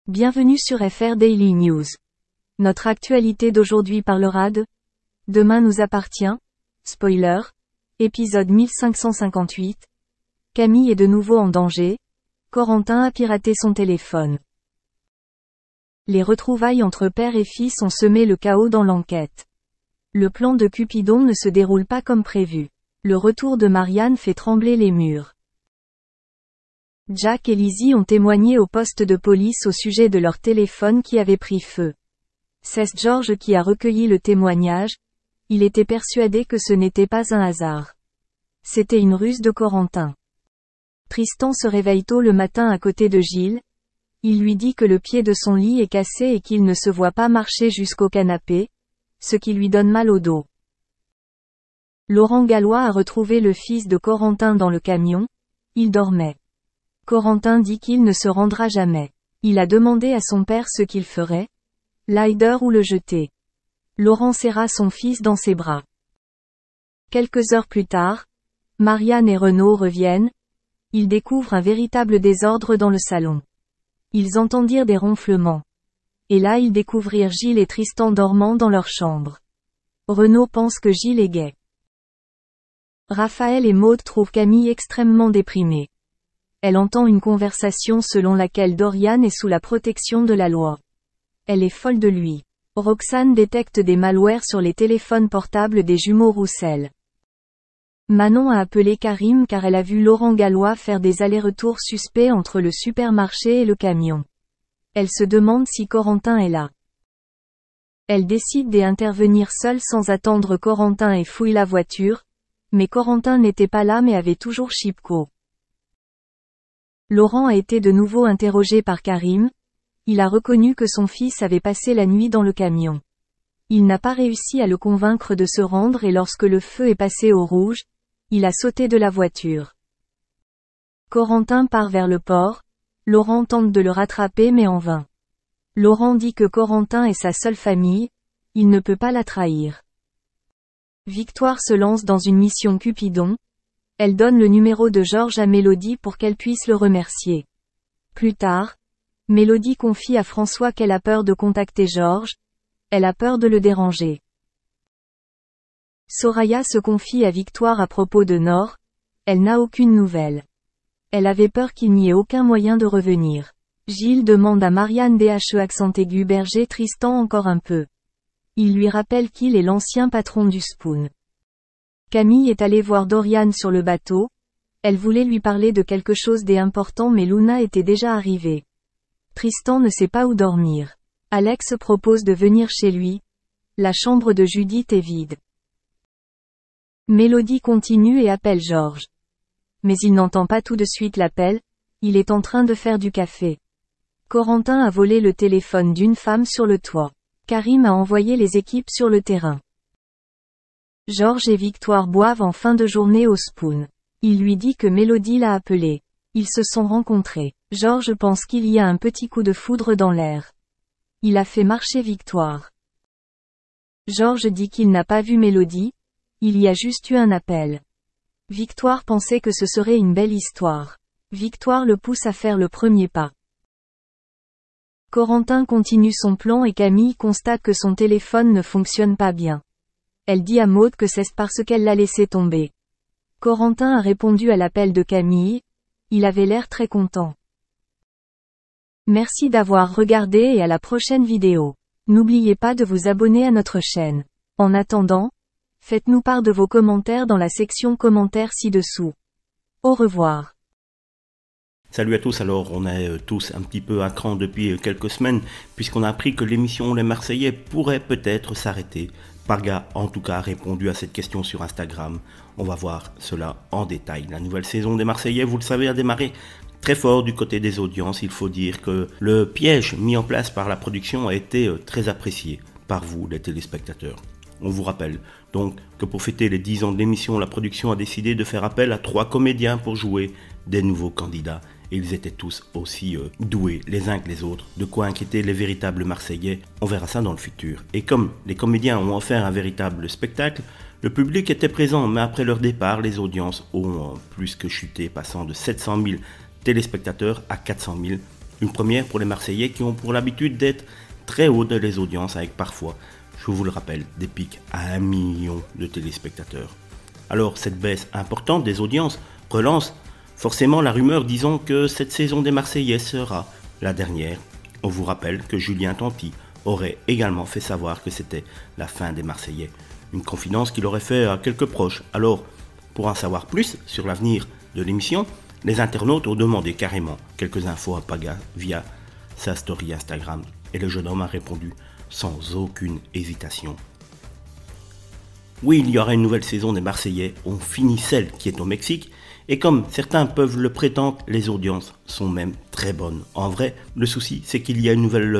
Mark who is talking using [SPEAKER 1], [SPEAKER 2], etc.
[SPEAKER 1] Bienvenue sur FR Daily News. Notre actualité d'aujourd'hui parlera de Demain nous appartient, spoiler, épisode 1558, Camille est de nouveau en danger, Corentin a piraté son téléphone. Les retrouvailles entre père et fils ont semé le chaos dans l'enquête. Le plan de Cupidon ne se déroule pas comme prévu. Le retour de Marianne fait trembler les murs. Jack et Lizzie ont témoigné au poste de police au sujet de leur téléphone qui avait pris feu. C'est George qui a recueilli le témoignage, il était persuadé que ce n'était pas un hasard. C'était une ruse de Corentin. Tristan se réveille tôt le matin à côté de Gilles, il lui dit que le pied de son lit est cassé et qu'il ne se voit pas marcher jusqu'au canapé, ce qui lui donne mal au dos. Laurent Gallois a retrouvé le fils de Corentin dans le camion, il dormait. Corentin dit qu'il ne se rendra jamais. Il a demandé à son père ce qu'il ferait, l'aider ou le jeter. Laurent serra son fils dans ses bras. Quelques heures plus tard, Marianne et Renaud reviennent, ils découvrent un véritable désordre dans le salon. Ils entendirent des ronflements. Et là ils découvrirent Gilles et Tristan dormant dans leur chambre. Renaud pense que Gilles est gay. Raphaël et Maud trouvent Camille extrêmement déprimée. Elle entend une conversation selon laquelle Dorian est sous la protection de la loi. Elle est folle de lui. Roxane détecte des malwares sur les téléphones portables des jumeaux Roussel. Manon a appelé Karim car elle a vu Laurent Gallois faire des allers-retours suspects entre le supermarché et le camion. Elle se demande si Corentin est là. Elle décide d'intervenir seule sans attendre Corentin et fouille la voiture, mais Corentin n'était pas là mais avait toujours Chipko. Laurent a été de nouveau interrogé par Karim, il a reconnu que son fils avait passé la nuit dans le camion. Il n'a pas réussi à le convaincre de se rendre et lorsque le feu est passé au rouge, il a sauté de la voiture. Corentin part vers le port, Laurent tente de le rattraper mais en vain. Laurent dit que Corentin est sa seule famille, il ne peut pas la trahir. Victoire se lance dans une mission Cupidon, elle donne le numéro de Georges à Mélodie pour qu'elle puisse le remercier. Plus tard, Mélodie confie à François qu'elle a peur de contacter Georges, elle a peur de le déranger. Soraya se confie à Victoire à propos de Nord, elle n'a aucune nouvelle. Elle avait peur qu'il n'y ait aucun moyen de revenir. Gilles demande à Marianne Berger Tristan encore un peu. Il lui rappelle qu'il est l'ancien patron du Spoon. Camille est allée voir Dorian sur le bateau, elle voulait lui parler de quelque chose d'important mais Luna était déjà arrivée. Tristan ne sait pas où dormir. Alex propose de venir chez lui, la chambre de Judith est vide. Mélodie continue et appelle Georges. Mais il n'entend pas tout de suite l'appel, il est en train de faire du café. Corentin a volé le téléphone d'une femme sur le toit. Karim a envoyé les équipes sur le terrain. Georges et Victoire boivent en fin de journée au Spoon. Il lui dit que Mélodie l'a appelé. Ils se sont rencontrés. Georges pense qu'il y a un petit coup de foudre dans l'air. Il a fait marcher Victoire. Georges dit qu'il n'a pas vu Mélodie, il y a juste eu un appel. Victoire pensait que ce serait une belle histoire. Victoire le pousse à faire le premier pas. Corentin continue son plan et Camille constate que son téléphone ne fonctionne pas bien. Elle dit à Maud que c'est parce qu'elle l'a laissé tomber. Corentin a répondu à l'appel de Camille, il avait l'air très content. Merci d'avoir regardé et à la prochaine vidéo. N'oubliez pas de vous abonner à notre chaîne. En attendant, faites-nous part de vos commentaires dans la section commentaires ci-dessous. Au revoir.
[SPEAKER 2] Salut à tous, alors on est tous un petit peu à cran depuis quelques semaines, puisqu'on a appris que l'émission Les Marseillais pourrait peut-être s'arrêter. Parga en tout cas a répondu à cette question sur Instagram. On va voir cela en détail. La nouvelle saison des Marseillais, vous le savez, a démarré très fort du côté des audiences. Il faut dire que le piège mis en place par la production a été très apprécié par vous, les téléspectateurs. On vous rappelle donc que pour fêter les 10 ans de l'émission, la production a décidé de faire appel à 3 comédiens pour jouer des nouveaux candidats. Et ils étaient tous aussi doués les uns que les autres, de quoi inquiéter les véritables Marseillais. On verra ça dans le futur. Et comme les comédiens ont offert un véritable spectacle, le public était présent, mais après leur départ, les audiences ont plus que chuté, passant de 700 000 téléspectateurs à 400 000 Une première pour les Marseillais qui ont pour l'habitude d'être très haut dans les audiences avec parfois, je vous le rappelle, des pics à 1 million de téléspectateurs. Alors cette baisse importante des audiences relance forcément la rumeur disant que cette saison des Marseillais sera la dernière. On vous rappelle que Julien Tanti aurait également fait savoir que c'était la fin des Marseillais. Une confidence qu'il aurait fait à quelques proches. Alors, pour en savoir plus sur l'avenir de l'émission, les internautes ont demandé carrément quelques infos à Paga via sa story Instagram. Et le jeune homme a répondu sans aucune hésitation. Oui, il y aura une nouvelle saison des Marseillais, on finit celle qui est au Mexique, et comme certains peuvent le prétendre, les audiences sont même très bonnes. En vrai, le souci, c'est qu'il y a une nouvelle